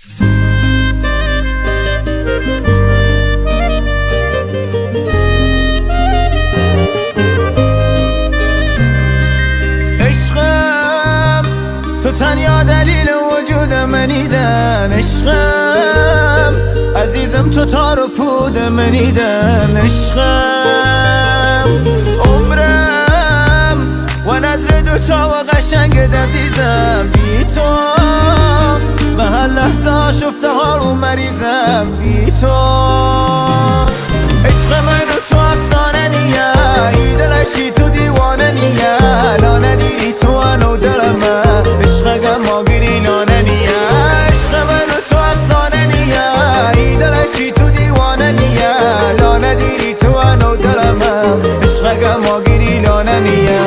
عشقم تو تنها دلیل وجود منیدن، عشقم عزیزم تو تار و پود منیدن، عشقم عمرم و نظر دو چاو قشنگت عزیزم، بی تو به هر لحظه شفته حال و مریضم، بی تو عشق من و تو افسانه نیه، ای دلشی تو دیوانه نیه، لا ندیری تو انو دلمه عشق ما گیری لانه نیه، عشق من و تو افسانه نیه، ای دلشی تو دیوانه نیه، لا ندیری تو انو دلمه عشق ما گیری لانه نیه.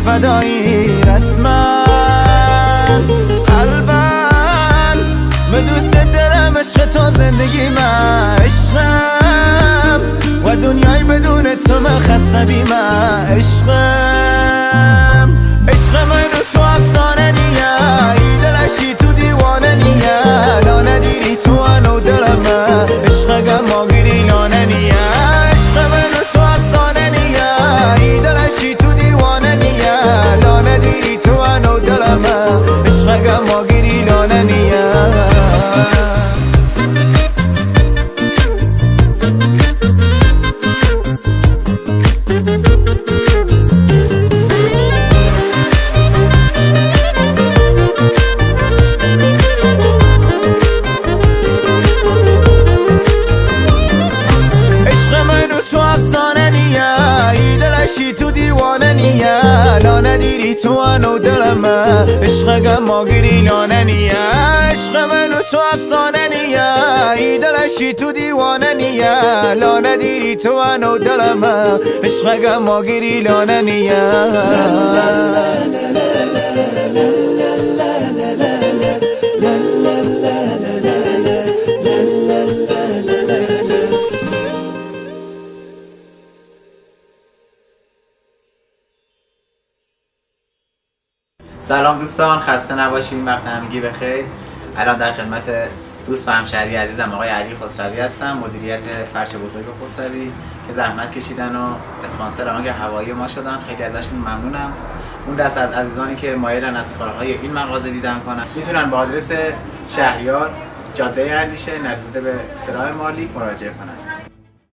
فدایی رسما قلبم به دوست دارم، عشق تو زندگی من، عشقم و دنیای بدون تو من خسته بی من، عشقم عشق من و تو افسانه نیه، ای دلشی تو دیوانه نیه، لا ندیری تو انو دلمه عشق ما گیری لانه نیه، عشق من و تو افسانه نیه، ای دلشی تو دیوانه نیه، لا ندیری تو انو دلمه عشق ما گیری لانه نیه. تو دیوانه نیه، لا ندیری تو انو دلمه عشق ما گیری لانه نیه، عشق من و تو افسانه نیه، ای دلشی تو دیوانه نیه، لا ندیری تو انو دلمه عشق ما گیری لانه نیه. سلام دوستان، خسته نباشید، وقت همگی بخیر. الان در خدمت دوست و همشهری عزیزم آقای علی خسروی هستم، مدیریت فرش بزرگ خسروی که زحمت کشیدن و اسپانسر آهنگ هوایی ما شدن. خیلی ازشون ممنونم. اون دست از عزیزانی که مایلن از کارهای این مغازه دیدن کنن میتونن با آدرس شهریار جاده اندیشه نزدیک به سراح مالیک مراجعه کنن.